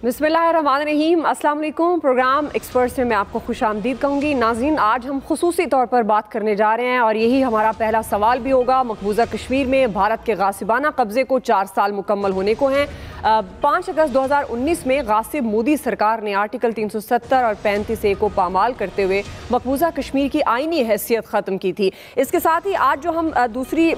बिस्मिल्लाहिर्रहमानिर्रहीम, अस्सलाम वालेकुम। प्रोग्राम एक्सपर्ट्स में मैं आपको खुशामदीद कहूँगी। नाज़रीन, आज हम खुसूसी तौर पर बात करने जा रहे हैं और यही हमारा पहला सवाल भी होगा। मकबूजा कश्मीर में भारत के गासिबाना कब्जे को 4 साल मुकम्मल होने को हैं। 5 अगस्त 2019 में गासिब मोदी सरकार ने आर्टिकल 370 और 35A को पामाल करते हुए मकबूजा कश्मीर की आइनी हैसियत ख़त्म की थी। इसके साथ ही आज जो हम दूसरी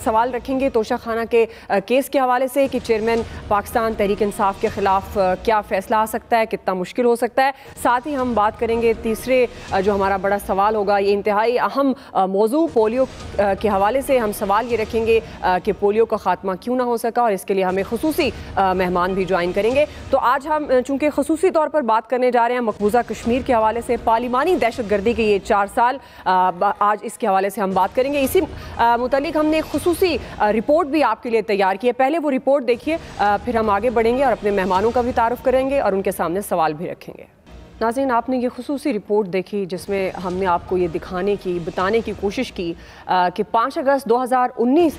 सवाल रखेंगे तोशा खाना के केस के हवाले से कि चेयरमैन पाकिस्तान तहरीक इंसाफ के ख़िलाफ़ क्या फ़ैसला आ सकता है, कितना मुश्किल हो सकता है। साथ ही हम बात करेंगे तीसरे जो हमारा बड़ा सवाल होगा, ये इंतहाई अहम मौजू पोलियो के हवाले से हम सवाल ये रखेंगे कि पोलियो का ख़ात्मा क्यों ना हो सका, और इसके लिए हमें खुसूसी मेहमान भी ज्वाइन करेंगे। तो आज हम चूँकि खुसूसी तौर पर बात करने जा रहे हैं मकबूजा कश्मीर के हवाले से, पार्लिमानी दहशत गर्दी के ये 4 साल, आज इसके हवाले से हम बात करेंगे। इसी मुतालिक हमने एक खुसूसी रिपोर्ट भी आपके लिए तैयार की है। पहले वो रिपोर्ट देखिए, फिर हम आगे बढ़ेंगे और अपने मेहमानों का भी तारुफ करेंगे और उनके सामने सवाल भी रखेंगे। नाज़रीन, आपने ये खुसूसी रिपोर्ट देखी जिसमें हमने आपको ये बताने की कोशिश की कि 5 अगस्त 2019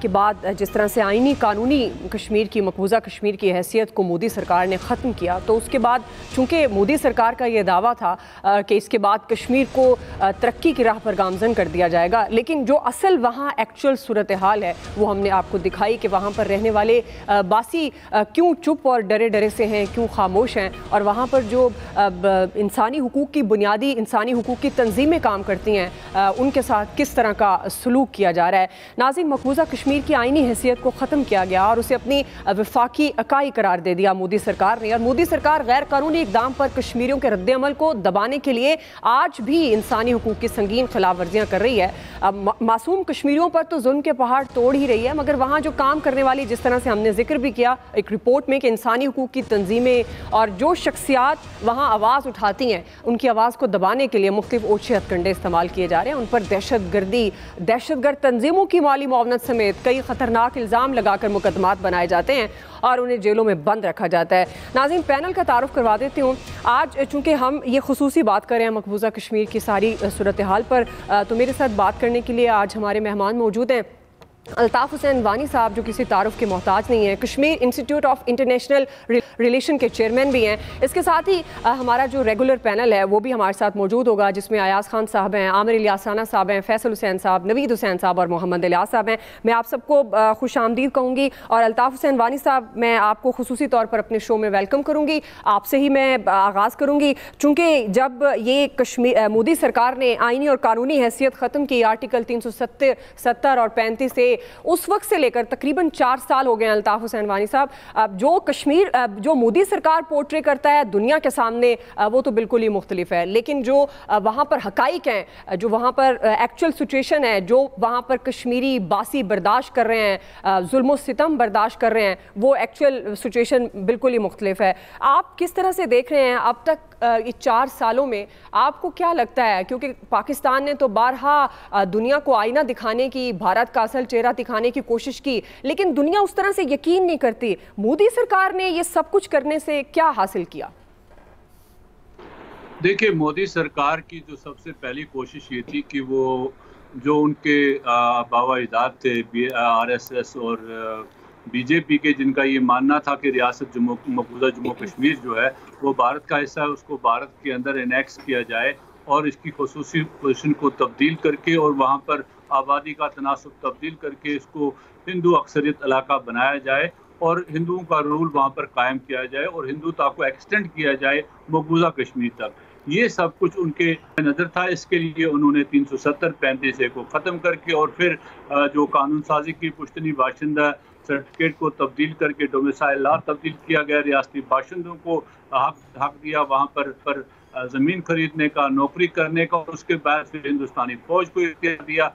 के बाद जिस तरह से आइनी कानूनी कश्मीर की, मकबूजा कश्मीर की हैसियत को मोदी सरकार ने ख़त्म किया, तो उसके बाद चूँकि मोदी सरकार का ये दावा था कि इसके बाद कश्मीर को तरक्की की राह पर गामज़न कर दिया जाएगा, लेकिन जो असल वहाँ एक्चुअल सूरत हाल है वो हमने आपको दिखाई कि वहाँ पर रहने वाले बासी क्यों चुप और डरे डरे से हैं, क्यों खामोश हैं, और वहाँ पर जो इंसानी हुकूक की बुनियादी इंसानी हुकूक की तंजीमें काम करती हैं उनके साथ किस तरह का सलूक किया जा रहा है। नाज़रीन, मकबूजा कश्मीर की आइनी हैसियत को ख़त्म किया गया और उसे अपनी वफाकी इकाई करार दे दिया मोदी सरकार ने, और मोदी सरकार गैर कानूनी इकदाम पर कश्मीरियों के रद्द-ए-अमल को दबाने के लिए आज भी इंसानी हुकूक की संगीन खिलाफ वर्जियाँ कर रही है। मासूम कश्मीरियों पर तो जुल्म के पहाड़ तोड़ ही रही है, मगर वहाँ जो काम करने वाली, जिस तरह से हमने जिक्र भी किया एक रिपोर्ट में कि इंसानी हुकूक की तंजीमें और जो शख्सियात वहाँ आवाज़ उठाती हैं, उनकी आवाज़ को दबाने के लिए मुख्तलिफ ओछे हथकंडे इस्तेमाल किए जा रहे हैं। उन पर दहशतगर्द तंजीमों की माली मुआवनत समेत कई ख़तरनाक इल्ज़ाम लगाकर मुकदमात बनाए जाते हैं और उन्हें जेलों में बंद रखा जाता है। नाज़रीन, पैनल का तारुफ करवा देती हूँ। आज चूँकि हम ये खुसूसी बात कर रहे हैं मकबूजा कश्मीर की सारी सूरत हाल पर, तो मेरे साथ बात करने के लिए आज हमारे मेहमान मौजूद हैं। अल्ताफ़ हुसैन वानी साहब, जो किसी तारुफ के मोहताज नहीं है, Kashmir institute of international relation के चेयरमैन भी हैं। इसके साथ ही हमारा जो रेगुलर पैनल है वो भी हमारे साथ मौजूद होगा, जिसमें अयाज खान साहब हैं, आमिर इलियास राना साहब हैं, फैसल हुसैन साहब, नवीद हुसैन साहब और मोहम्मद इलियास साहब हैं। मैं आप सबको खुश आमदीद कहूँगी, और अल्ताफ़ हुसैन वानी साहब, मैं आपको खुसूसी तौर पर अपने शो में वेलकम करूँगी। आपसे ही मैं आगाज़ करूँगी, चूँकि जब ये मोदी सरकार ने आइनी और कानूनी हैसियत ख़त्म की, आर्टिकल 370 और 35A, उस वक्त से लेकर तकरीबन 4 साल हो गए हैं। अल्ताफ़ हुसैन वानी साहब, जो मोदी सरकार पोर्ट्रे करता है दुनिया के सामने, वो तो बिल्कुल ही मुख्तलिफ है, लेकिन जो वहाँ पर हकाइक हैं, जो वहाँ पर एक्चुअल सिचुएशन है, जो वहाँ पर कश्मीरी बासी बर्दाश्त कर रहे हैं, जुल्म सितम बर्दाश्त कर रहे हैं, वो एक्चुअल सिचुएशन बिल्कुल ही मुख्तलिफ है। आप किस तरह से देख रहे हैं अब तक ये 4 सालों में, आपको क्या लगता है? क्योंकि पाकिस्तान ने तो बारहा दुनिया को आईना दिखाने की, भारत का असल चेहरा दिखाने की कोशिश की, लेकिन दुनिया उस तरह से यकीन नहीं करती। मोदी सरकार ने ये सब कुछ करने से क्या हासिल किया? देखिए, मोदी सरकार की जो सबसे पहली कोशिश ये थी कि वो जो उनके बाबा इजाद थे, RSS और बीजेपी के, जिनका ये मानना था कि रियासत मकबूजा जम्मू कश्मीर जो है वो भारत का हिस्सा है, उसको भारत के अंदर एनेक्स किया जाए और इसकी खुसूसी पोजीशन को तब्दील करके और वहाँ पर आबादी का तनासब तब्दील करके इसको हिंदू अक्सरियत इलाका बनाया जाए और हिंदुओं का रूल वहाँ पर कायम किया जाए और हिंदुता को एक्सटेंड किया जाए मकबूजा कश्मीर तक। ये सब कुछ उनके नज़र था। इसके लिए उन्होंने 370-35A को ख़त्म करके और फिर जो कानून साजी की पुश्तनी बाशिंदा सर्टिफिकेट को तब्दील करके डोमिसाइल लॉ तब्दील किया गया, रियासती बाशिंदों को हक दिया वहाँ पर ज़मीन खरीदने का, नौकरी करने का, और उसके बाद फिर हिंदुस्तानी फ़ौज को इख्तियार दिया,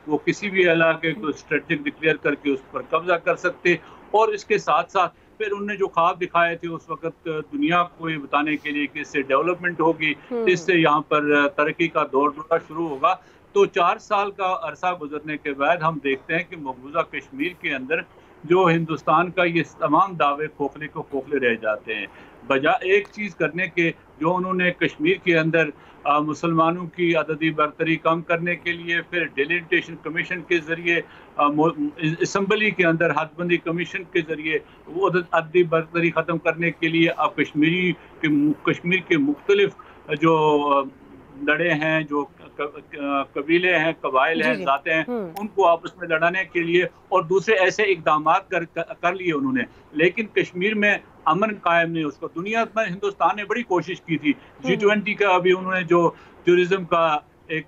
वो किसी भी इलाके को स्ट्रेटेजिक डिक्लेयर करके उस पर कब्जा कर सकते। और इसके साथ साथ फिर उन्होंने जो ख्वाब दिखाए थे उस वक्त दुनिया को ये बताने के लिए कि इससे डेवलपमेंट होगी, इससे यहाँ पर तरक्की का दौर शुरू होगा। तो 4 साल का अरसा गुजरने के बाद हम देखते हैं कि मकबूजा कश्मीर के अंदर जो हिंदुस्तान का ये तमाम दावे खोखले रह जाते हैं। बजाय एक चीज़ करने के, जो उन्होंने कश्मीर के अंदर मुसलमानों की अददी बरतरी कम करने के लिए, फिर डिलिमिटेशन कमीशन के ज़रिए, असम्बली के अंदर हदबंदी कमीशन के ज़रिए वो अददी बरतरी ख़त्म करने के लिए अब कश्मीर के मुख्तलिफ जो लड़े हैं, जो कबीले हैं, कबाइल जी हैं, जी। ज़ातें हैं, उनको आपस में लड़ाने के लिए और दूसरे ऐसे इकदाम कर लिए उन्होंने। लेकिन कश्मीर में अमन कायम नहीं, उसको दुनिया में हिंदुस्तान ने बड़ी कोशिश की थी। G20 का अभी उन्होंने जो टूरिज्म का एक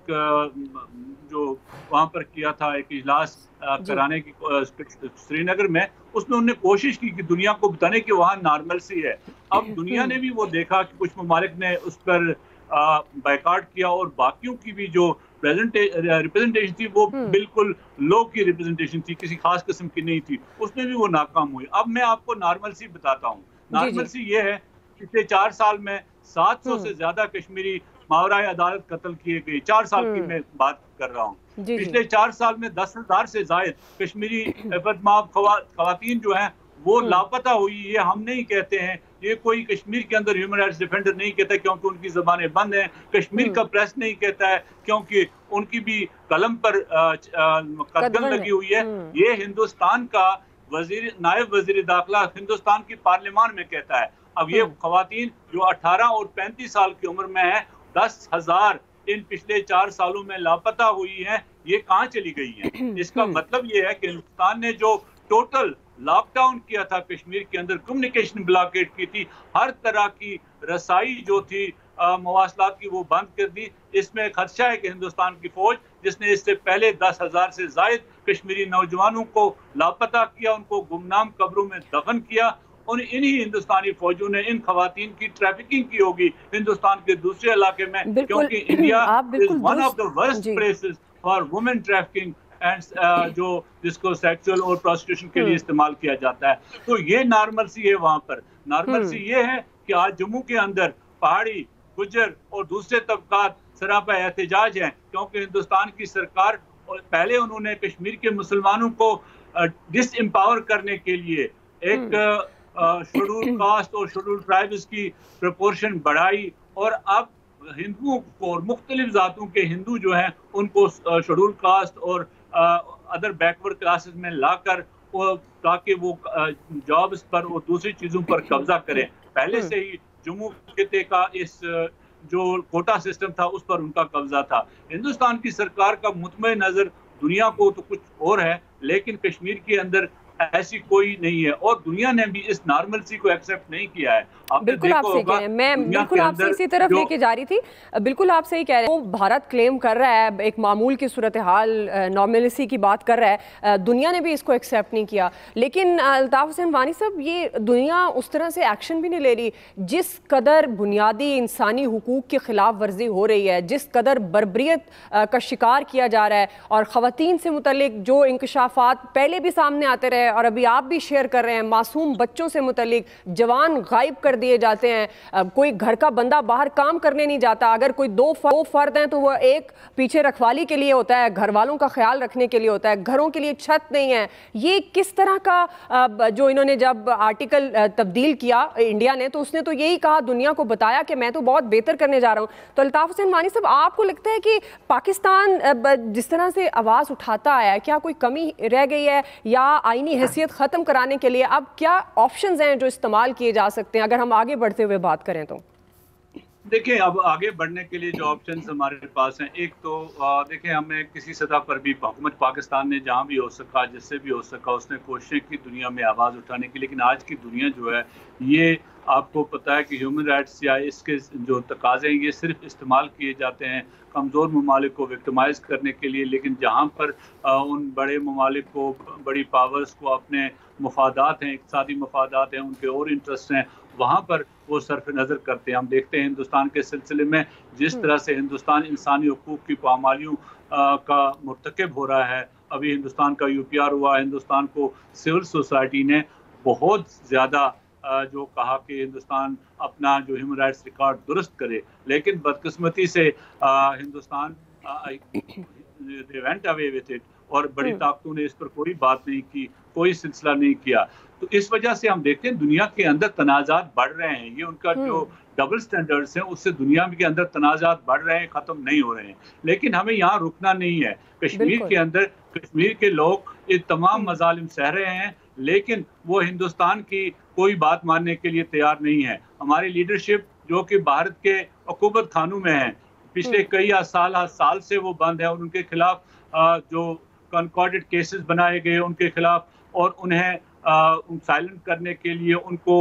जो वहाँ पर किया था, एक इजलास कराने की श्रीनगर में, उसमें उन्होंने कोशिश की कि दुनिया को बताने कि वहाँ नॉर्मलसी है। अब दुनिया ने भी वो देखा कि कुछ ममालिक ने उस पर बायकॉट किया और बाकियों की भी जो रिप्रेजेंटेशन थी वो बिल्कुल लो की रिप्रेजेंटेशन थी, किसी खास किस्म की नहीं थी, उसमें भी वो नाकाम हुई। अब मैं आपको नॉर्मलसी बताता हूँ। नॉर्मलसी ये है, पिछले 4 साल में 700 से ज्यादा कश्मीरी मावराए अदालत कत्ल किए गए। 4 साल की मैं बात कर रहा हूँ। पिछले 4 साल में 10,000 से जायद कश्मीरी बदमाब खवातीन जो हैं वो लापता हुई। ये हम नहीं कहते हैं, ये कोई कश्मीर के अंदर ह्यूमन राइट्स डिफेंडर नहीं कहता क्योंकि उनकी जबानें बंद हैं। कश्मीर का प्रेस नहीं कहता है क्योंकि उनकी भी कलम पर कदम लगी हुई है। ये हिंदुस्तान का नायब वजीर दाखिला हिंदुस्तान की पार्लियामान में कहता है। अब ये खवातीन जो 18 और 35 साल की उम्र में है, 10,000 इन पिछले 4 सालों में लापता हुई हैं। ये कहाँ चली गई हैं? इसका मतलब ये है कि हिंदुस्तान ने जो टोटल लॉकडाउन किया था, कश्मीर के अंदर कम्युनिकेशन ब्लॉकेट की थी, हर तरह की रसाई जो थी मवासलात की, वो बंद कर दी। इसमें खदशा है कि हिंदुस्तान की फौज, जिसने इससे पहले 10,000 से जायद कश्मीरी नौजवानों को लापता किया, उनको गुमनाम कब्रों में दफन किया, और इन्हीं हिंदुस्तानी फौजों ने इन खवातीन की ट्रैफिकिंग की होगी हिंदुस्तान के दूसरे इलाके में, क्योंकि India is one of the worst places for women trafficking and जो जिसको सेक्सुअल और प्रोस्टिट्यूशन के लिए इस्तेमाल किया जाता है। तो ये नॉर्मलसी है वहाँ पर। नॉर्मलसी ये है कि आज जम्मू के अंदर पहाड़ी, गुज्जर और दूसरे तबकात सरापा एहतजाज हैं, क्योंकि हिंदुस्तान की सरकार पहले उन्होंने कश्मीर के मुसलमानों को डिसएम्पावर करने के लिए एक शेड्यूल कास्ट और शेड्यूल ट्राइब्स की प्रपोर्शन बढ़ाई, और अब हिंदुओं को और मुख्तलिफ जातों के हिंदू जो हैं उनको शेड्यूल कास्ट और अदर बैकवर्ड क्लासेस में लाकर ताकि वो जॉब्स पर और दूसरी चीज़ों पर कब्जा करें। पहले से ही जम्मू खिते का इस जो कोटा सिस्टम था उस पर उनका कब्जा था। हिंदुस्तान की सरकार का मुतमईन नज़र दुनिया को तो कुछ और है, लेकिन कश्मीर के अंदर ऐसी कोई नहीं है, और दुनिया ने भी इस नॉर्मलसी को एक्सेप्ट नहीं किया है। बिल्कुल आप सही कह रहे हैं, मैं बिल्कुल आपसे इसी तरफ लेके जा रही थी। बिल्कुल आप सही कह रहे हैं, वो भारत क्लेम कर रहा है एक मामूल की सूरत हाल, नॉर्मलिसी की बात कर रहा है, दुनिया ने भी इसको एक्सेप्ट नहीं किया। लेकिन अल्ताफ हुसैन वानी साहब, ये दुनिया उस तरह से एक्शन भी नहीं ले रही। जिस कदर बुनियादी इंसानी हुकूक की खिलाफ वर्जी हो रही है, जिस कदर बर्बरियत का शिकार किया जा रहा है, और ख़वातीन से मुतल्लिक जो इंकशाफात पहले भी सामने आते रहे और अभी आप भी शेयर कर रहे हैं, मासूम बच्चों से मुतल्लिक जवान गायब कर दिए जाते हैं, कोई घर का बंदा बाहर काम करने नहीं जाता, अगर कोई दो फर्द हैं तो वो एक पीछे रखवाली के लिए होता है, घर वालों का ख्याल रखने के लिए होता है, घरों के लिए छत नहीं है। ये किस तरह का जो इन्होंने जब आर्टिकल तब्दील किया इंडिया ने, तो उसने तो यही कहा, दुनिया को बताया कि मैं तो बहुत बेहतर करने जा रहा हूँ। तो अल्ताफ हुसैन वानी साहब, आपको लगता है कि पाकिस्तान जिस तरह से आवाज़ उठाता आया, क्या कोई कमी रह गई है, या आईनी हैसियत ख़त्म कराने के लिए अब क्या ऑप्शंस हैं जो इस्तेमाल किए जा सकते हैं, अगर हम आगे बढ़ते हुए बात करें तो? देखिए, अब आगे बढ़ने के लिए जो ऑप्शंस हमारे पास हैं, एक तो देखिए, हमें किसी सतह पर भी हुकूमत पाकिस्तान ने जहां भी हो सका, जिससे भी हो सका, उसने कोशिश की दुनिया में आवाज़ उठाने की। लेकिन आज की दुनिया जो है, ये आपको पता है कि ह्यूमन राइट्स या इसके जो तकाज़े हैं, ये सिर्फ इस्तेमाल किए जाते हैं कमज़ोर ममालिक को विक्टिमाइज़ करने के लिए। लेकिन जहाँ पर उन बड़े ममालिक को, बड़ी पावर्स को अपने मफादात हैं, इक़्तिसादी मफादात हैं, उनके और इंटरेस्ट हैं, वहाँ पर वो सरफ नज़र करते हैं। हम देखते हैं हिंदुस्तान के सिलसिले में जिस तरह से हिंदुस्तान इंसानी हकूक़ की पामालियों का मुर्तकब हो रहा है। अभी हिंदुस्तान का UPR हुआ, हिंदुस्तान को सिविल सोसाइटी ने बहुत ज़्यादा जो कहा कि हिंदुस्तान अपना जो ह्यूमन राइट्स रिकॉर्ड दुरुस्त करे, लेकिन बदकिस्मती से Hindustan they went away with it, और बड़ी ताकतों ने इस पर कोई बात नहीं की। कोई सिलसिला नहीं किया। तो इस वजह से हम देखते हैं दुनिया के अंदर तनाज़ात बढ़ रहे हैं। ये उनका जो डबल स्टैंडर्ड्स हैं उससे दुनिया के अंदर तनाज़ात बढ़ रहे हैं, ख़त्म नहीं हो रहे हैं। लेकिन हमें यहाँ रुकना नहीं है। कश्मीर के अंदर कश्मीर के लोग ये तमाम मज़ालिम सह रहे हैं, लेकिन वो हिंदुस्तान की कोई बात मानने के लिए तैयार नहीं है। हमारी लीडरशिप जो कि भारत के हुकूमत खानों में है, पिछले कई साल से वो बंद है, और उनके खिलाफ जो कॉन्कॉर्डेड केसेस बनाए गए उनके खिलाफ, और उन्हें साइलेंट करने के लिए, उनको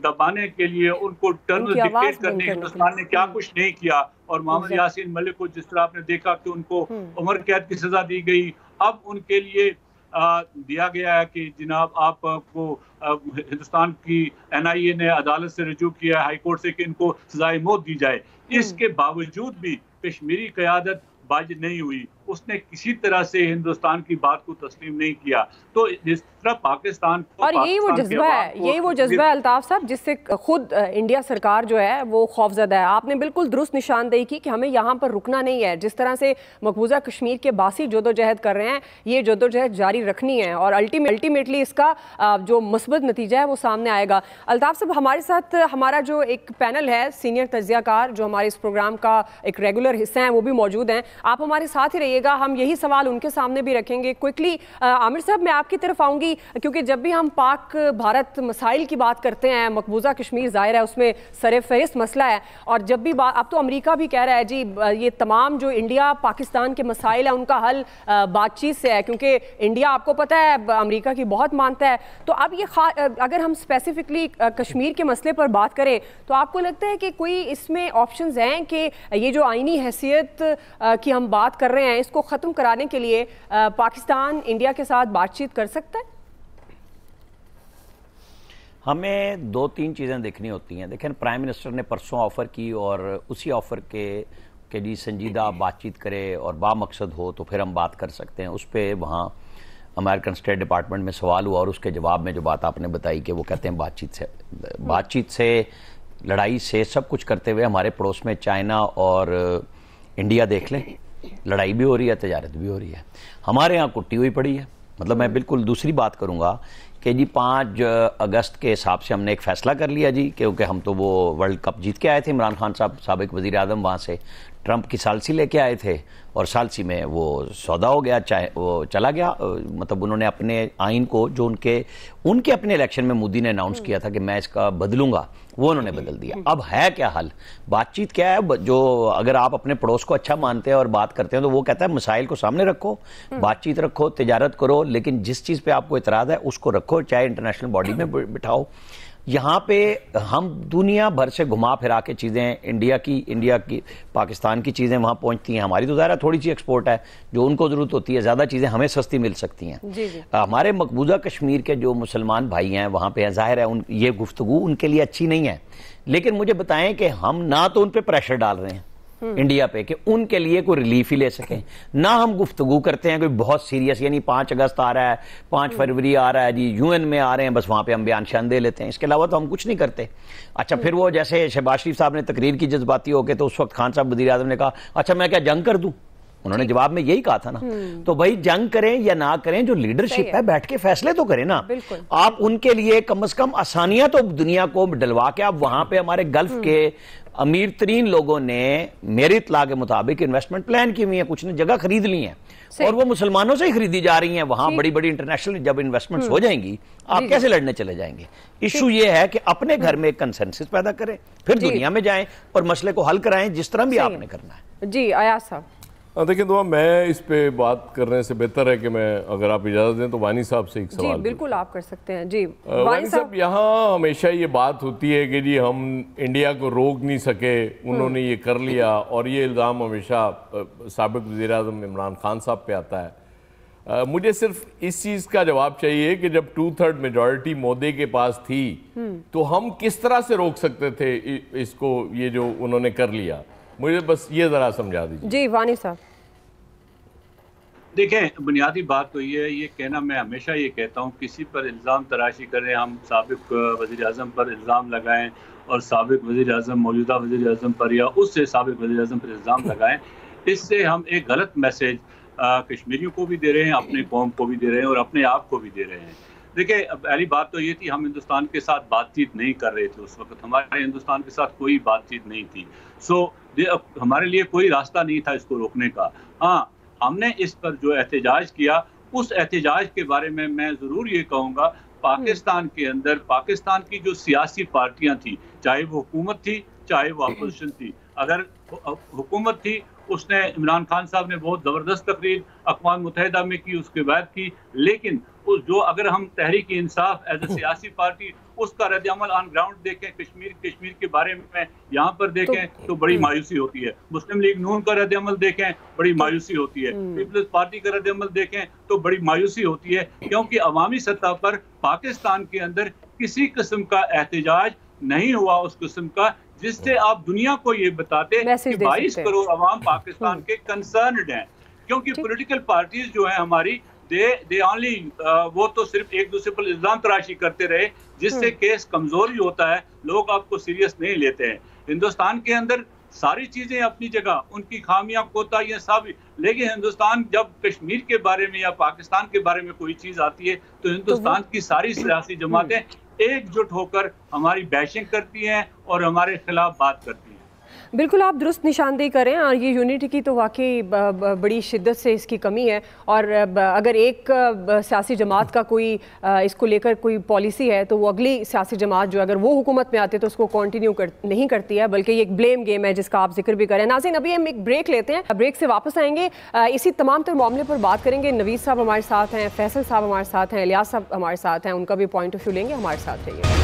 दबाने के लिए, उनको टर्नल डिक्टेट करने के हिंदुस्तान ने क्या कुछ नहीं किया। और मोहम्मद यासीन मलिक को जिस तरह आपने देखा कि उनको उम्र कैद की सजा दी गई, अब उनके लिए दिया गया है कि जनाब आपको हिंदुस्तान की NIA ने अदालत से रजू किया है, हाई कोर्ट से, कि इनको सजाए मौत दी जाए। इसके बावजूद भी कश्मीरी क़यादत बाज नहीं हुई, उसने किसी तरह से हिंदुस्तान की बात को तस्लीम नहीं किया। तो जिस तरह पाकिस्तान को, और यही वो जज्बा है अल्ताफ साहब, जिससे खुद इंडिया सरकार जो है वो खौफजदा है। आपने बिल्कुल दुरुस्त निशानदेही की कि हमें यहाँ पर रुकना नहीं है। जिस तरह से मकबूजा कश्मीर के बासी जदोजहद कर रहे हैं, ये जदोजहद जारी रखनी है, और अल्टीमेटली इसका जो मुस्बत नतीजा है वो सामने आएगा। अल्ताफ साहब, हमारे साथ हमारा जो एक पैनल है सीनियर तज्जियाकार जो हमारे इस प्रोग्राम का एक रेगुलर हिस्सा है वो भी मौजूद हैं। आप हमारे साथ ही रहिएगा, हम यही सवाल उनके सामने भी रखेंगे। क्विकली आमिर साहब, मैं आपकी तरफ आऊँगी, क्योंकि जब भी हम पाक भारत मसाइल की बात करते हैं, मकबूजा कश्मीर जाहिर है उसमें सर-ए-फ़हरिस्त मसला है, और जब भी अब तो अमेरिका भी कह रहा है जी ये तमाम जो इंडिया पाकिस्तान के मसाइल है उनका हल बातचीत से है, क्योंकि इंडिया आपको पता है अमेरिका की बहुत मानता है। तो अब ये अगर हम स्पेसिफिकली कश्मीर के मसले पर बात करें, तो आपको लगता है कि कोई इसमें ऑप्शंस हैं कि ये जो आईनी हैसियत की हम बात कर रहे हैं इसको ख़त्म कराने के लिए पाकिस्तान इंडिया के साथ बातचीत कर सकता है? हमें 2-3 चीज़ें देखनी होती हैं। देखें, प्राइम मिनिस्टर ने परसों ऑफ़र की, और उसी ऑफ़र के जी संजीदा बातचीत करे और बामकसद हो तो फिर हम बात कर सकते हैं। उस पर वहाँ अमेरिकन स्टेट डिपार्टमेंट में सवाल हुआ, और उसके जवाब में जो बात आपने बताई कि वो कहते हैं बातचीत से लड़ाई से सब कुछ करते हुए हमारे पड़ोस में चाइना और इंडिया देख लें, लड़ाई भी हो रही है, तजारत भी हो रही है, हमारे यहाँ कुट्टी हुई पड़ी है। मतलब मैं बिल्कुल दूसरी बात करूँगा कि जी 5 अगस्त के हिसाब से हमने एक फ़ैसला कर लिया जी, क्योंकि हम तो वो वर्ल्ड कप जीत के आए थे, इमरान खान साहब साबिक वज़ीर आज़म वहाँ से ट्रंप की सालसी लेके आए थे, और सालसी में वो सौदा हो गया, चाहे वो चला गया। मतलब उन्होंने अपने आइन को, जो उनके अपने इलेक्शन में मोदी ने अनाउंस किया था कि मैं इसका बदलूंगा, वो उन्होंने बदल दिया। अब है क्या हल? बातचीत क्या है? जो अगर आप अपने पड़ोस को अच्छा मानते हैं और बात करते हैं तो वो कहता है मसाइल को सामने रखो, बातचीत रखो, तिजारत करो, लेकिन जिस चीज़ पे आपको इतराज़ है उसको रखो, चाहे इंटरनेशनल बॉडी में बिठाओ। यहाँ पे हम दुनिया भर से घुमा फिरा के चीज़ें, इंडिया की पाकिस्तान की चीज़ें वहाँ पहुँचती हैं। हमारी तो ज़ाहिर थोड़ी सी एक्सपोर्ट है, जो उनको ज़रूरत होती है, ज़्यादा चीज़ें हमें सस्ती मिल सकती हैं। हमारे मकबूजा कश्मीर के जो मुसलमान भाई हैं वहाँ पे, ज़ाहिर है ये गुफ्तगू उनके लिए अच्छी नहीं है, लेकिन मुझे बताएं कि हम ना तो उन पर प्रेशर डाल रहे हैं इंडिया पे कि उनके लिए कोई रिलीफ ही ले सकें, ना हम गुफ्तगू करते हैं कोई बहुत सीरियस, यानी 5 अगस्त आ रहा है, 5 फरवरी आ रहा है जी, UN में आ रहे हैं, बस वहाँ पे हम बयान शान दे लेते हैं, इसके अलावा तो हम कुछ नहीं करते। अच्छा, फिर वो जैसे शहबाज शरीफ साहब ने तकरीर की जज्बाती होकर, तो उस वक्त खान साहब वज़ीर आज़म ने कहा अच्छा मैं क्या जंग कर दूं? उन्होंने जवाब में यही कहा था ना। तो भाई जंग करें या ना करें, जो लीडरशिप है बैठ के फैसले तो करें ना। आप उनके लिए कम से कम आसानियां तो दुनिया को डलवा के, आप वहां पे हमारे गल्फ के अमीर तरीन लोगों ने मेरी इत्तला के मुताबिक इन्वेस्टमेंट प्लान की हुई है, कुछ ने जगह खरीद ली है, और वो मुसलमानों से ही खरीदी जा रही हैं। वहां बड़ी बड़ी इंटरनेशनल जब इन्वेस्टमेंट्स हो जाएंगी, आप कैसे लड़ने चले जाएंगे? इशू ये है कि अपने घर में एक कंसेंसस पैदा करें, फिर दुनिया में जाएं और मसले को हल कराएं, जिस तरह भी आपने करना है। जी अयाज साहब। देखिए दुआ, मैं इस पे बात करने से बेहतर है कि मैं, अगर आप इजाज़त दें तो वानी साहब से एक सवाल। जी बिल्कुल आप कर सकते हैं। जी वानी साहब, यहाँ हमेशा ये बात होती है कि जी हम इंडिया को रोक नहीं सके, उन्होंने ये कर लिया, और ये इल्ज़ाम हमेशा साबिक वज़ीर आज़म इमरान खान साहब पे आता है। मुझे सिर्फ इस चीज़ का जवाब चाहिए कि जब 2/3 मेजॉरिटी मोदी के पास थी तो हम किस तरह से रोक सकते थे इसको, ये जो उन्होंने कर लिया? मुझे बस ये ज़रा समझा दीजिए। जी वानी साहब। देखें, बुनियादी बात तो ये है, ये कहना मैं हमेशा ये कहता हूँ, किसी पर इल्ज़ाम तराशी करें, हम साबिक वज़ीर आज़म पर इल्ज़ाम लगाएं और साबिक वज़ीर आज़म मौजूदा वज़ीर आज़म पर या उससे साबिक वज़ीर आज़म पर इल्ज़ाम लगाएं, इससे हम एक गलत मैसेज कश्मीरियों को भी दे रहे हैं, अपने कौम को भी दे रहे हैं और अपने आप को भी दे रहे हैं। देखिए, पहली बात तो ये थी, हम हिंदुस्तान के साथ बातचीत नहीं कर रहे थे उस वक्त, हमारे हिंदुस्तान के साथ कोई बातचीत नहीं थी। हमारे लिए कोई रास्ता नहीं था इसको रोकने का। हाँ, हमने इस पर जो एहतजाज किया, उस एहतजाज के बारे में मैं ज़रूर ये कहूँगा, पाकिस्तान के अंदर पाकिस्तान की जो सियासी पार्टियां थी, चाहे वो हुकूमत थी चाहे वो अपोजिशन थी, अगर हुकूमत थी उसने, इमरान खान साहब ने बहुत ज़बरदस्त तकरीर अक़वाम मुत्तहिदा में की, उसके बाद की, लेकिन जो अगर हम तहरीक इंसाफ एज ए सियासी पार्टी उसका रद्द-ए-अमल ऑन ग्राउंड देखें, कश्मीर के बारे में यहाँ पर देखें तो बड़ी मायूसी होती है। मुस्लिम लीग नून का रद्द-ए-अमल देखें, बड़ी मायूसी होती है। पीपल्स पार्टी का रद्द-ए-अमल देखें तो बड़ी मायूसी होती है, क्योंकि अवामी सतह पर पाकिस्तान के अंदर किसी किस्म का एहतजाज नहीं हुआ उस किस्म का जिससे आप दुनिया को ये बताते कि 22 करोड़ अवाम पाकिस्तान के कंसर्न्ड हैं। क्योंकि पॉलिटिकल पार्टीज जो है हमारी, दे ओनली वो तो सिर्फ एक दूसरे पर इल्जाम तराशी करते रहे, जिससे केस कमजोर ही होता है, लोग आपको सीरियस नहीं लेते हैं। हिंदुस्तान के अंदर सारी चीजें अपनी जगह, उनकी खामियां कोताहियां सब, लेकिन हिंदुस्तान जब कश्मीर के बारे में या पाकिस्तान के बारे में कोई चीज आती है तो हिंदुस्तान की सारी सियासी जमातें एकजुट होकर हमारी बैशिंग करती हैं और हमारे खिलाफ बात करती हैं। बिल्कुल, आप दुरुस्त निशानदेही करें, और ये यूनिटी की तो वाकई बड़ी शिद्दत से इसकी कमी है। और अगर एक सियासी जमात का कोई इसको लेकर कोई पॉलिसी है तो वो अगली सियासी जमात जो अगर वो हुकूमत में आती है तो उसको कंटिन्यू नहीं करती है, बल्कि ये एक ब्लेम गेम है जिसका आप जिक्र भी करें। नाज़रीन, अभी हम एक ब्रेक लेते हैं, ब्रेक से वापस आएंगे, इसी तमाम तर मामले पर बात करेंगे। नवीद साहब हमारे साथ हैं, फैसल साहब हमारे साथ हैं, इलियास साहब हमारे साथ हैं, उनका भी पॉइंट ऑफ व्यू लेंगे। हमारे साथ रहिए।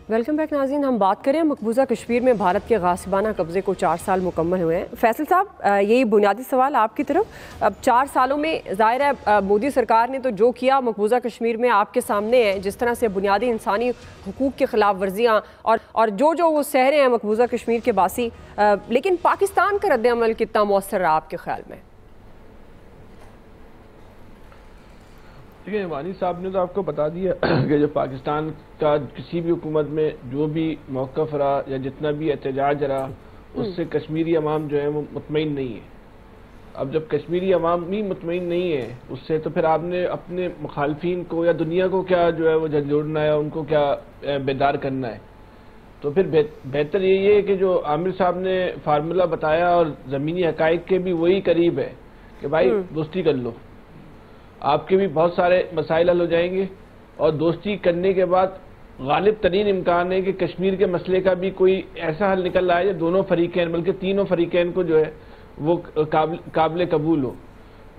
वेलकम बैक नाज़रीन, हम बात करें मकबूजा कश्मीर में भारत के गासिबाना कब्जे को 4 साल मुकम्मल हुए हैं। फैसल साहब, यही बुनियादी सवाल आपकी तरफ, अब 4 सालों में ज़ाहिर है मोदी सरकार ने तो जो किया मकबूजा कश्मीर में आपके सामने है, जिस तरह से बुनियादी इंसानी हुकूक की खिलाफ वर्जियाँ और जो वो सह रहे हैं मकबूजा कश्मीर के बासी, लेकिन पाकिस्तान का रद्द-ए-अमल कितना मौसर रहा आपके ख्याल में? देखिए, इमानी साहब ने तो आपको बता दिया कि जो पाकिस्तान का किसी भी हुकूमत में जो भी मौक़िफ़ रहा या जितना भी एहतजाज रहा, उससे कश्मीरी अवाम जो है वो मुतमईन नहीं है। अब जब कश्मीरी अवाम ही मुतमईन नहीं है उससे, तो फिर आपने अपने मुखालफिन को या दुनिया को क्या जो है वो झंझोड़ना है, उनको क्या बेदार करना है। तो फिर बेहतर यही है कि जो आमिर साहब ने फार्मूला बताया और ज़मीनी हक़ाइक़ के भी वही करीब है कि भाई दोस्ती कर लो, आपके भी बहुत सारे मसाइल हल हो जाएंगे। और दोस्ती करने के बाद गालिब तरीन इम्कान है कि कश्मीर के मसले का भी कोई ऐसा हल निकल रहा है जो दोनों फरीकैन बल्कि तीनों फरीकैन को जो है वो काबिल कबूल हो।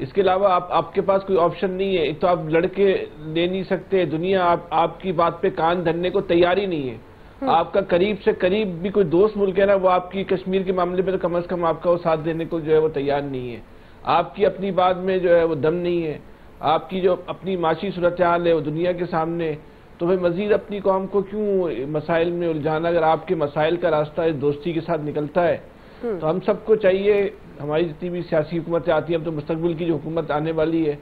इसके अलावा आपके पास कोई ऑप्शन नहीं है। एक तो आप लड़के ले नहीं सकते, दुनिया आपकी बात पे कान धरने को तैयार ही नहीं है। आपका करीब से करीब भी कोई दोस्त मुल्क है ना, वो आपकी कश्मीर के मामले में तो कम से कम आपका वो साथ देने को जो है वो तैयार नहीं है। आपकी अपनी बात में जो है वो दम नहीं है। आपकी जो अपनी माशी सूरत हाल है वो दुनिया के सामने, तो भाई मजीद अपनी कौम को क्यों मसाइल में उलझाना? अगर आपके मसाइल का रास्ता इस दोस्ती के साथ निकलता है तो हम सबको चाहिए, हमारी जितनी भी सियासी हुकूमतें आती हैं, अब तो मुस्तकबिल की जो हुकूमत आने वाली है,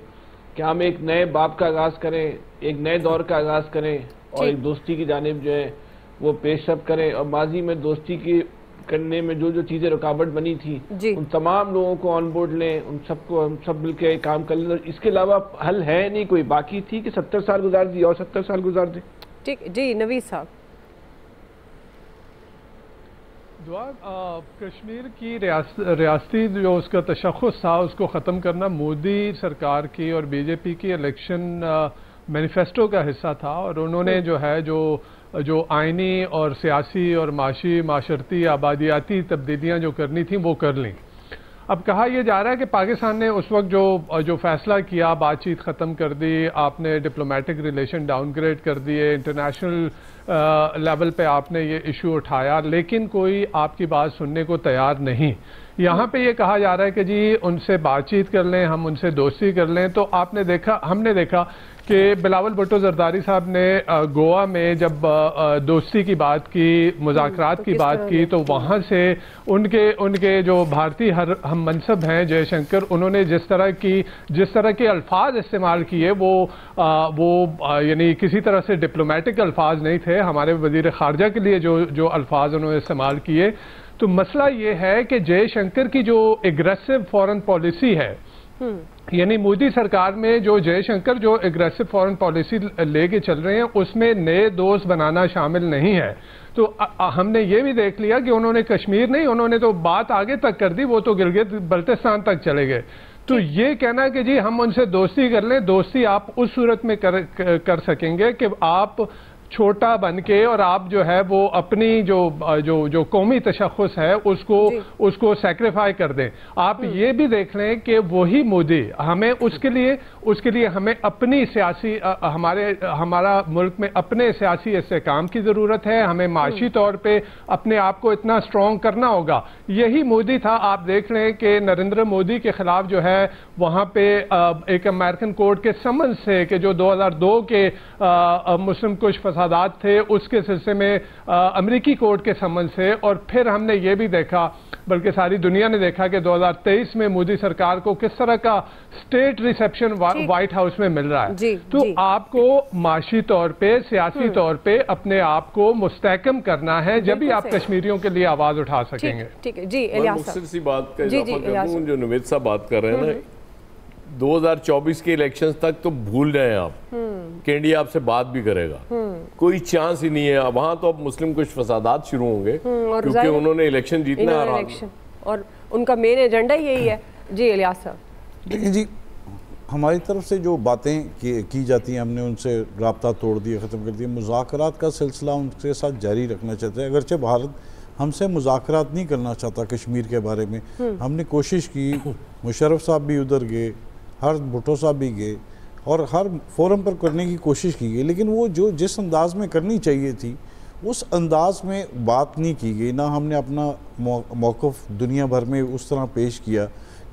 कि हम एक नए बाब का आगाज़ करें, एक नए दौर का आगाज़ करें और एक दोस्ती की जानिब जो है वो पेशरफ करें। और माजी में दोस्ती की करने में जो चीज़ें रुकावट बनी थी उन तमाम लोगों को ऑन बोर्ड लें, उन सबको हम सब मिलकर काम कर लें। इसके अलावा हल है नहीं कोई, बाकी थी कि 70 साल गुजार दिए और 70 साल गुजार दें। ठीक जी, नवीद साहब। दुआ, कश्मीर की रियासती जो उसका तशख़्ख़ुस था उसको ख़त्म करना मोदी सरकार की और बीजेपी की इलेक्शन मैनिफेस्टो का हिस्सा था, और उन्होंने जो है जो आइनी और सियासी और माशरती आबादियाती तब्दीलियाँ जो करनी थी वो कर लीं। अब कहा यह जा रहा है कि पाकिस्तान ने उस वक्त जो फैसला किया, बातचीत ख़त्म कर दी, आपने डिप्लोमेटिक रिलेशन डाउनग्रेड कर दिए, इंटरनेशनल लेवल पे आपने ये इशू उठाया, लेकिन कोई आपकी बात सुनने को तैयार नहीं। यहाँ पे ये कहा जा रहा है कि जी उनसे बातचीत कर लें, हम उनसे दोस्ती कर लें। तो हमने देखा कि बिलावल भुट्टो जरदारी साहब ने गोवा में जब दोस्ती की बात की, मुज़ाकरात की बात की, तो वहाँ से उनके जो भारतीय हम मनसब हैं जयशंकर, उन्होंने जिस तरह के अल्फाज इस्तेमाल किए वो यानी किसी तरह से डिप्लोमेटिक अल्फाज नहीं थे। हमारे वज़ीर ख़ारजा के लिए जो अल्फाज उन्होंने इस्तेमाल किए, तो मसला ये है कि जयशंकर की जो एग्रेसिव फॉरेन पॉलिसी है, यानी मोदी सरकार में जो जयशंकर जो एग्रेसिव फॉरेन पॉलिसी लेके चल रहे हैं, उसमें नए दोस्त बनाना शामिल नहीं है। तो हमने ये भी देख लिया कि उन्होंने कश्मीर नहीं, उन्होंने तो बात आगे तक कर दी, वो तो गिलगित बल्तिस्तान तक चले गए। तो ये कहना कि जी हम उनसे दोस्ती कर लें, दोस्ती आप उस सूरत में कर सकेंगे कि आप छोटा बन के और आप जो है वो अपनी जो कौमी तशख़्ख़ुस है उसको सैक्रिफाई कर दें। आप ये भी देख लें कि वही मोदी हमें उसके लिए हमें अपनी सियासी हमारा मुल्क में अपने सियासी इस्तेहकाम की ज़रूरत है। हमें माशी तौर पे अपने आप को इतना स्ट्रॉन्ग करना होगा। यही मोदी था। आप देख लें कि नरेंद्र मोदी के खिलाफ जो है वहाँ पे एक अमेरिकन कोर्ट के समन्स से कि जो 2002 के मुस्लिम कुछ फसादात थे उसके सिलसिले में अमेरिकी कोर्ट के समन से, और फिर हमने ये भी देखा, बल्कि सारी दुनिया ने देखा कि 2023 में मोदी सरकार को किस तरह का स्टेट रिसेप्शन व्हाइट हाउस में मिल रहा है। तो आपको माशी तौर पे, सियासी तौर पे अपने आप को मुस्तहकम करना है, जब भी आप कश्मीरियों के लिए आवाज उठा सकेंगे। ठीक है जी, इलियास साहब सी बात का जो नवेद साहब बात कर रहे हैं ना, 2024 के इलेक्शंस तक तो भूल जाएं आप कि इंडिया आपसे बात भी करेगा। कोई चांस ही नहीं है। वहां तो अब मुस्लिम कुछ फसादात शुरू होंगे क्योंकि उन्होंने इलेक्शन जीतना है और उनका मेन एजेंडा यही है। जी इलियास साहब, देखिए जी, हमारी तरफ से जो बातें की जाती हैं, हमने उनसे राब्ता तोड़ दिया, ख़त्म कर दिया। मुज़ाकरात का सिलसिला उनके साथ जारी रखना चाहते हैं। अगरचे भारत हमसे मुज़ाकरात नहीं करना चाहता कश्मीर के बारे में। हमने कोशिश की, मुशर्रफ साहब भी उधर गए, हर भुट्टो साहब भी गए और हर फोरम पर करने की कोशिश की गई, लेकिन वो जो जिस अंदाज में करनी चाहिए थी उस अंदाज में बात नहीं की गई। ना हमने अपना मौक़िफ़ दुनिया भर में उस तरह पेश किया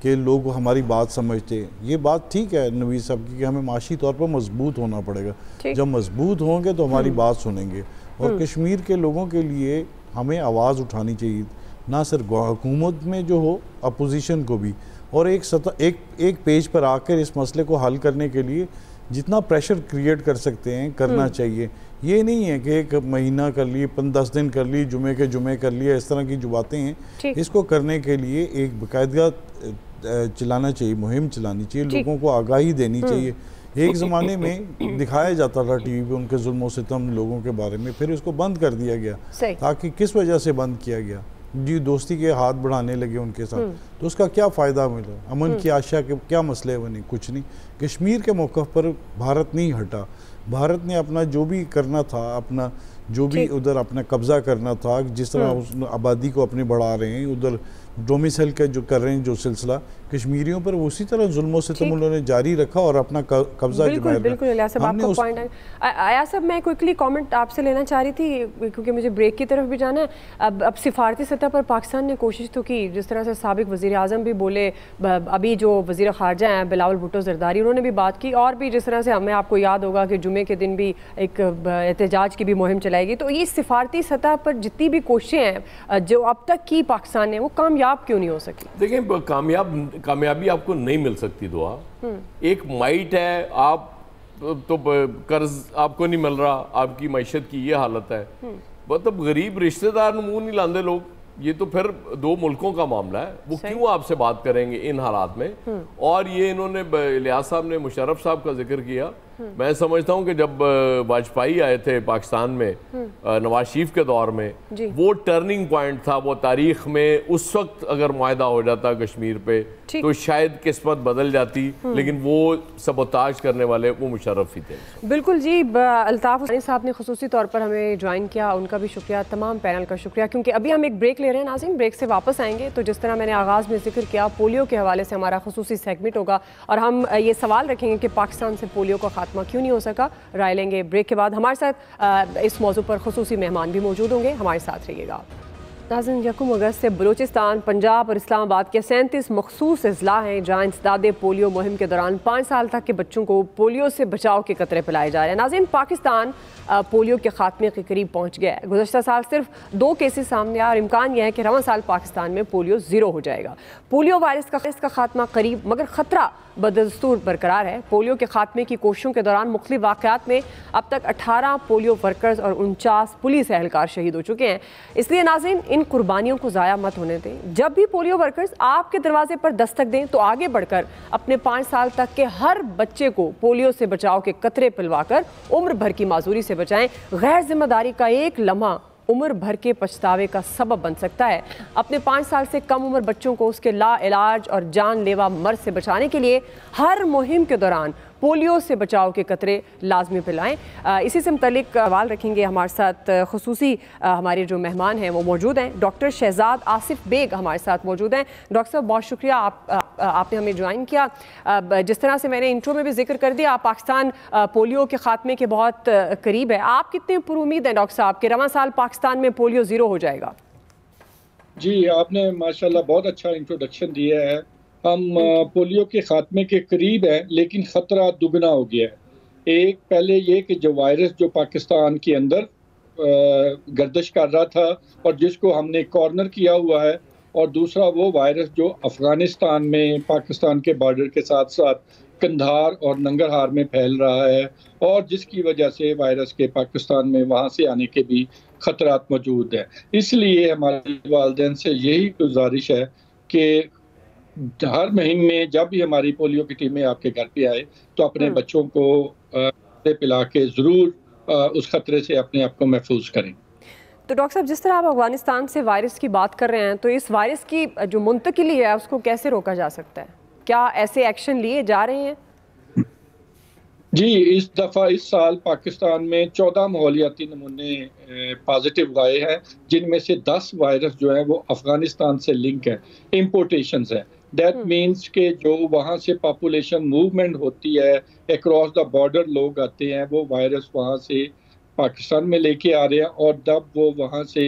कि लोग हमारी बात समझते। ये बात ठीक है नवीद साहब की कि हमें माशी तौर पर मजबूत होना पड़ेगा। जब मजबूत होंगे तो हमारी बात सुनेंगे। और कश्मीर के लोगों के लिए हमें आवाज़ उठानी चाहिए, ना सिर्फ हुकूमत में जो हो, अपोजिशन को भी। और एक पेज पर आकर इस मसले को हल करने के लिए जितना प्रेशर क्रिएट कर सकते हैं करना चाहिए। ये नहीं है कि एक महीना कर लिए, 10 दिन कर ली, जुमे के जुमे कर लिया, इस तरह की जो बातें हैं, इसको करने के लिए एक बाकायदा चलाना चाहिए, मुहिम चलानी चाहिए, लोगों को आगाही देनी चाहिए। एक ज़माने में दिखाया जाता था टीवी पे उनके जुल्म सितम लोगों के बारे में, फिर इसको बंद कर दिया गया। ताकि किस वजह से बंद किया गया? जी दोस्ती के हाथ बढ़ाने लगे उनके साथ, तो उसका क्या फ़ायदा मिला? अमन की आशा के क्या मसले बने? कुछ नहीं। कश्मीर के मौक़िफ़ पर भारत नहीं हटा। भारत ने अपना जो भी करना था, अपना जो भी उधर अपना कब्ज़ा करना था, जिस तरह उस आबादी को अपने बढ़ा रहे हैं, उधर डोमिसाइल का जो कर रहे हैं जो सिलसिला कश्मीरियों पर, उसी तरह जुल्म सितम उन्होंने जारी रखा और अपना कब्जा बिल्कुल इलियास साहब, आपका पॉइंट है। आया साहब, मैं क्विकली कमेंट आपसे लेना चाह रही थी क्योंकि मुझे ब्रेक की तरफ भी जाना है। अब सिफारती सतह पर पाकिस्तान ने कोशिश तो की, जिस तरह से साबिक वज़ीर आज़म भी बोले, अभी जो वज़ीर ख़ारजा हैं बिलावल भुट्टो ज़रदारी, उन्होंने भी बात की, और भी जिस तरह से हमें आपको याद होगा कि जुमे के दिन भी एक एहतजाज की भी मुहिम चलाएगी। तो ये सिफारती सतह पर जितनी भी कोशिशें हैं जो अब तक की पाकिस्तान ने, वो कामयाब क्यों नहीं हो सकी? देखिए, कामयाबी आपको नहीं मिल सकती दुआ। एक माइट है, आप तो कर्ज आपको नहीं मिल रहा, आपकी मैशत की ये हालत है। मतलब गरीब रिश्तेदार मुंह नहीं लाते लोग। ये तो फिर दो मुल्कों का मामला है, वो क्यों आपसे बात करेंगे इन हालात में? और ये इन्होंने इलियास साहब ने मुशर्रफ साहब का जिक्र किया। मैं समझता हूं कि जब वाजपेयी आए थे पाकिस्तान में नवाज शरीफ के दौर में, वो टर्निंग पॉइंट था। वो तारीख में उस वक्त अगर मुआहदा हो जाता कश्मीर पे तो शायद किस्मत बदल जाती, लेकिन वो सबोताज करने वाले वो मुशर्रफ ही थे। बिल्कुल जी, अल्ताफ हुसैनी साहब ने खुसूसी तौर पर हमें ज्वाइन किया, उनका भी शुक्रिया, तमाम पैनल का शुक्रिया। क्योंकि अभी हम एक ब्रेक ले रहे हैं नाज़रीन, ब्रेक से वापस आएंगे तो जिस तरह मैंने आगाज़ में जिक्र किया, पोलियो के हवाले से हमारा खुसूसी सेगमेंट होगा और हम ये सवाल रखेंगे कि पाकिस्तान से पोलियो का खात्मा क्यों नहीं हो सका। राय लेंगे ब्रेक के बाद। हमारे साथ इस मौजू पर खुसूसी मेहमान भी मौजूद होंगे, हमारे साथ रहिएगा। नाज़रीन, 1 अगस्त से बलूचिस्तान, पंजाब और इस्लामाबाद के 37 मखसूस अजला हैं जहाँ इंसदादे पोलियो मुहिम के दौरान 5 साल तक के बच्चों को पोलियो से बचाव के कतरे पिलाए जा रहे हैं। नाज़रीन, पाकिस्तान पोलियो के खात्मे के करीब पहुँच गया है। गुज़श्ता साल सिर्फ 2 केसेस सामने आए और इम्कान यह है कि रवां साल पाकिस्तान में पोलियो 0 हो जाएगा। पोलियो वायरस का खात्मा करीब, मगर ख़तरा बदस्तूर बरकरार है। पोलियो के खात्मे की कोशिशों के दौरान मुख्तलिफ वाक़यात में अब तक 18 पोलियो वर्कर्स और 49 पुलिस एहलकार शहीद हो चुके हैं। इसलिए नाज़रीन, इन इन कुर्बानियों को ज़ाया मत होने दें। जब भी पोलियो वर्कर्स आपके दरवाजे पर दस्तक दें तो आगे बढ़कर अपने 5 साल तक के हर बच्चे को पोलियो से बचाव के कतरे पिलवाकर उम्र भर की माजूरी से बचाएं। गैर जिम्मेदारी का एक लम्हा उम्र भर के पछतावे का सबब बन सकता है। अपने 5 साल से कम उम्र बच्चों को उसके लाइलाज और जानलेवा मर्ज से बचाने के लिए हर मुहिम के दौरान पोलियो से बचाव के कतरे लाजमी पिलाएं। इसी से मुतल्लिक सवाल रखेंगे। हमारे साथ खुसूसी हमारे जो मेहमान हैं वो मौजूद हैं। डॉक्टर शहजाद आसिफ बेग हमारे साथ मौजूद हैं। डॉक्टर साहब, बहुत शुक्रिया आपने हमें ज्वाइन किया। जिस तरह से मैंने इंट्रो में भी जिक्र कर दिया, पाकिस्तान पोलियो के खात्मे के बहुत करीब है। आप कितने पुरुमीद हैं डॉक्टर साहब कि रवां साल पाकिस्तान में पोलियो ज़ीरो हो जाएगा? जी, आपने माशाल्लाह बहुत अच्छा इंट्रोडक्शन दिया है। हम पोलियो के खात्मे के करीब हैं, लेकिन ख़तरा दुगना हो गया है। एक पहले ये कि जो वायरस जो पाकिस्तान के अंदर गर्दिश कर रहा था और जिसको हमने कॉर्नर किया हुआ है, और दूसरा वो वायरस जो अफ़गानिस्तान में पाकिस्तान के बॉर्डर के साथ साथ कंधार और नंगरहार में फैल रहा है, और जिसकी वजह से वायरस के पाकिस्तान में वहाँ से आने के भी ख़तरात मौजूद हैं। इसलिए हमारे वालिदैन से यही गुजारिश है कि हर महीने में जब भी हमारी पोलियो की टीमें आपके घर पे आए तो अपने बच्चों को पिला के ज़रूर उस खतरे से अपने आप को महफूज करें। तो डॉक्टर साहब, जिस तरह आप अफगानिस्तान से वायरस की बात कर रहे हैं, तो इस वायरस की जो मुंतकिली है उसको कैसे रोका जा सकता है? क्या ऐसे एक्शन लिए जा रहे हैं? जी, इस दफ़ा इस साल पाकिस्तान में 14 माहौलियाती नमूने पॉजिटिव आए हैं, जिनमें से 10 वायरस जो है वो अफ़गानिस्तान से लिंक है, इम्पोर्टेशंस है। दैट मीन्स के जो वहाँ से पॉपुलेशन मूवमेंट होती है, अक्रॉस द बॉर्डर लोग आते हैं, वो वायरस वहाँ से पाकिस्तान में लेके आ रहे हैं, और जब वो वहाँ से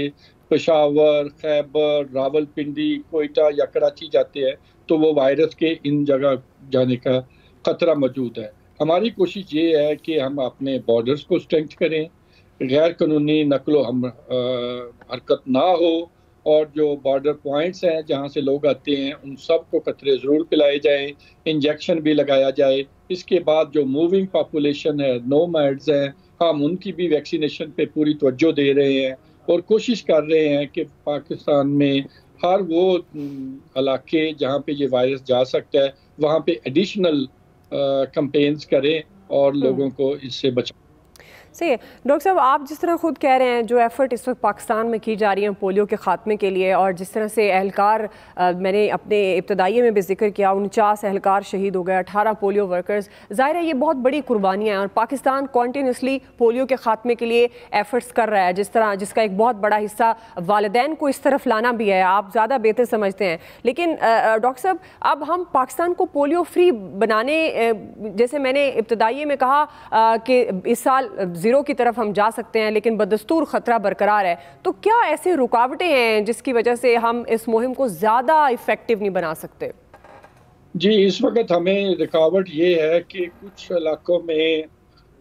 पेशावर, खैबर, रावलपिंडी, कोयटा या कराची जाते हैं तो वो वायरस के इन जगह जाने का ख़तरा मौजूद है। हमारी कोशिश ये है कि हम अपने बॉर्डर्स को स्ट्रेंथ करें, गैर कानूनी नकलो हम हरकत ना हो, और जो बॉर्डर पॉइंट्स हैं जहाँ से लोग आते हैं उन सब को कतरे ज़रूर पिलाए जाएं, इंजेक्शन भी लगाया जाए। इसके बाद जो मूविंग पॉपुलेशन है, नोमैड्स हैं, हम उनकी भी वैक्सीनेशन पे पूरी तवज्जो दे रहे हैं और कोशिश कर रहे हैं कि पाकिस्तान में हर वो इलाके जहाँ पे ये वायरस जा सकता है वहाँ पे एडिशनल कैंपेन्स करें और लोगों को इससे बचाएं। सही। डॉक्टर साहब, आप जिस तरह खुद कह रहे हैं जो एफर्ट इस वक्त पाकिस्तान में की जा रही है पोलियो के खात्मे के लिए, और जिस तरह से एहलकार मैंने अपने इब्तदाई में भी जिक्र किया, 49 एहलकार शहीद हो गए, 18 पोलियो वर्कर्स, ज़ाहिर है ये बहुत बड़ी कुर्बानियाँ हैं और पाकिस्तान कॉन्टीन्यूसली पोलियो के खात्मे के लिए एफर्ट्स कर रहा है, जिसका एक बहुत बड़ा हिस्सा वालिदैन को इस तरफ लाना भी है। आप ज़्यादा बेहतर समझते हैं। लेकिन डॉक्टर साहब, अब हम पाकिस्तान को पोलियो फ्री बनाने, जैसे मैंने इब्तदाई में कहा कि इस साल ज़ीरो की तरफ हम जा सकते हैं, लेकिन बदस्तूर ख़तरा बरकरार है, तो क्या ऐसे रुकावटें हैं जिसकी वजह से हम इस मुहिम को ज़्यादा इफ़ेक्टिव नहीं बना सकते? जी, इस वक्त हमें रुकावट ये है कि कुछ इलाकों में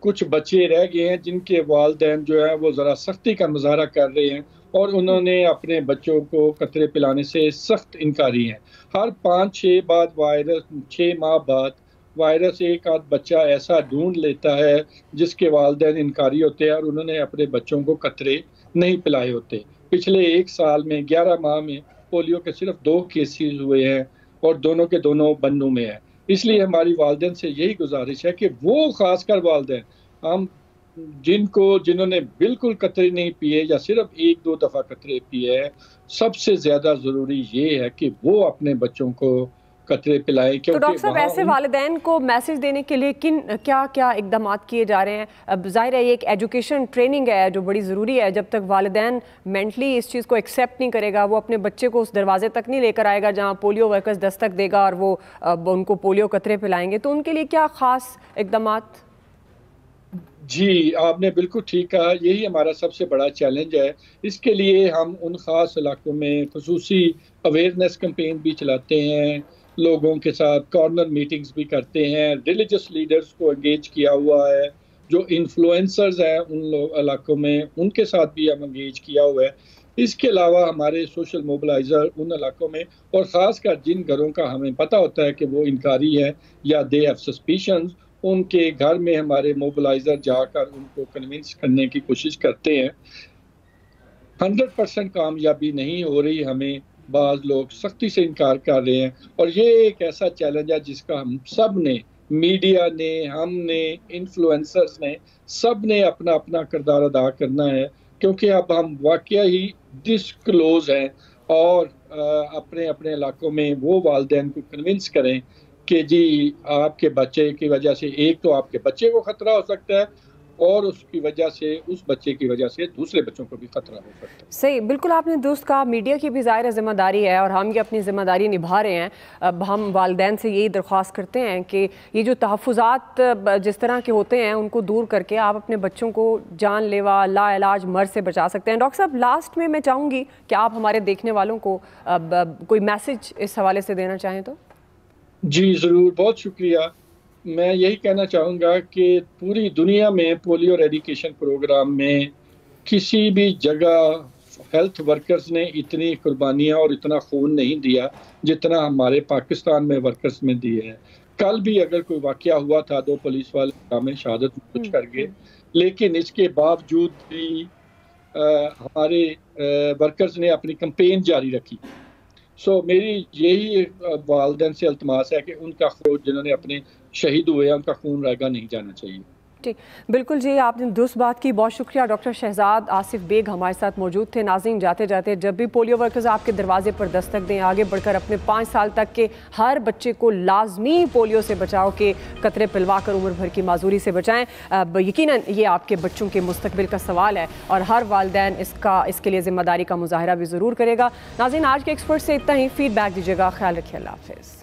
कुछ बच्चे रह गए हैं जिनके वालिदैन जो है वो ज़रा सख्ती का मुजाहरा कर रहे हैं और उन्होंने अपने बच्चों को कतरे पिलाने से सख्त इनकारी हैं। हर 6 माह बाद वायरस एक आध बच्चा ऐसा ढूंढ लेता है जिसके वालिदैन इनकारी होते हैं और उन्होंने अपने बच्चों को कतरे नहीं पिलाए होते। पिछले 1 साल में 11 माह में पोलियो के सिर्फ 2 केसेस हुए हैं और दोनों के दोनों बन्नू में है। इसलिए हमारी वालिदैन से यही गुजारिश है कि वो खासकर वालिदैन हम जिन्होंने बिल्कुल कतरे नहीं पिए या सिर्फ 1-2 दफ़ा कतरे पिए हैं, सबसे ज़्यादा ज़रूरी ये है कि वो अपने बच्चों को कतरे पिलाएं। तो डॉक्टर साहब, ऐसे वालिदैन को मैसेज देने के लिए क्या इकदाम किए जा रहे हैं? अब जाहिर है ये एक एजुकेशन ट्रेनिंग है जो बड़ी ज़रूरी है। जब तक वालिदैन मेंटली इस चीज़ को एक्सेप्ट नहीं करेगा, वो अपने बच्चे को उस दरवाजे तक नहीं लेकर आएगा जहां पोलियो वर्कर्स दस्तक देगा और वो उनको पोलियो कतरे पिलाएंगे, तो उनके लिए क्या ख़ास इकदाम? जी, आपने बिल्कुल ठीक कहा, यही हमारा सबसे बड़ा चैलेंज है। इसके लिए हम उन ख़ास इलाकों में खुसूसी अवेयरनेस कैंपेन भी चलाते हैं, लोगों के साथ कॉर्नर मीटिंग्स भी करते हैं, रिलीजियस लीडर्स को एंगेज किया हुआ है, जो इन्फ्लुएंसर्स हैं उन इलाकों में उनके साथ भी हम एंगेज किया हुआ है। इसके अलावा हमारे सोशल मोबिलाइज़र उन इलाकों में, और ख़ासकर जिन घरों का हमें पता होता है कि वो इनकारी है या दे हैव सस्पिशंस, उनके घर में हमारे मोबिलाइज़र जाकर उनको कन्विंस करने की कोशिश करते हैं। 100% कामयाबी नहीं हो रही, हमें बाज़ लोग सख्ती से इनकार कर रहे हैं। और ये एक ऐसा चैलेंज है जिसका हम सब ने, मीडिया ने, हमने, इन्फ्लुएंसर्स ने, सब ने अपना अपना किरदार अदा करना है, क्योंकि अब हम वाकई ही डिस्क्लोज हैं और अपने अपने इलाकों में वो वालिदैन को कन्विंस करें कि जी आपके बच्चे की वजह से, एक तो आपके बच्चे को ख़तरा हो सकता है और उसकी वजह से, उस बच्चे की वजह से दूसरे बच्चों को भी खतरा हो सकता है। सही, बिल्कुल आपने दुरुस्त कहा। मीडिया की भी ज़ाहिर जिम्मेदारी है और हम ये अपनी ज़िम्मेदारी निभा रहे हैं। अब हम वालिदैन से यही दरख्वास्त करते हैं कि ये जो तहफ़्फ़ुज़ात जिस तरह के होते हैं उनको दूर करके आप अपने बच्चों को जानलेवा लाइलाज मर्ज़ से बचा सकते हैं। डॉक्टर साहब, लास्ट में मैं चाहूँगी कि आप हमारे देखने वालों को कोई मैसेज इस हवाले से देना चाहें तो। जी ज़रूर, बहुत शुक्रिया। मैं यही कहना चाहूँगा कि पूरी दुनिया में पोलियो एरेडिकेशन प्रोग्राम में किसी भी जगह हेल्थ वर्कर्स ने इतनी कुर्बानियाँ और इतना खून नहीं दिया जितना हमारे पाकिस्तान में वर्कर्स में दिए हैं। कल भी अगर कोई वाक़या हुआ था, 2 पुलिस वाले में शहादत कुछ कर गए, लेकिन इसके बावजूद भी हमारे वर्कर्स ने अपनी कैंपेन जारी रखी। मेरी यही वालिदैन से इल्तमास है कि उनका खून, जिन्होंने अपने शहीद हुए हैं, उनका खून रगा नहीं जाना चाहिए। ठीक, बिल्कुल जी, आपने दुरुस्त बात की। बहुत शुक्रिया। डॉक्टर शहजाद आसिफ बेग हमारे साथ मौजूद थे। नाज़रीन, जाते जाते जब भी पोलियो वर्कर्स आपके दरवाजे पर दस्तक दें, आगे बढ़कर अपने 5 साल तक के हर बच्चे को लाजमी पोलियो से बचाव के कतरे पिलवा कर उम्र भर की माजूरी से बचाएं। यकीनन ये आपके बच्चों के मुस्तकबिल का सवाल है और हर वालिदैन इसके लिए जिम्मेदारी का मुजाहरा भी ज़रूर करेगा। नाज़रीन, आज के एक्सपर्ट से इतना ही। फीडबैक दीजिएगा। ख्याल रखिए। अल्लाह हाफ़िज़।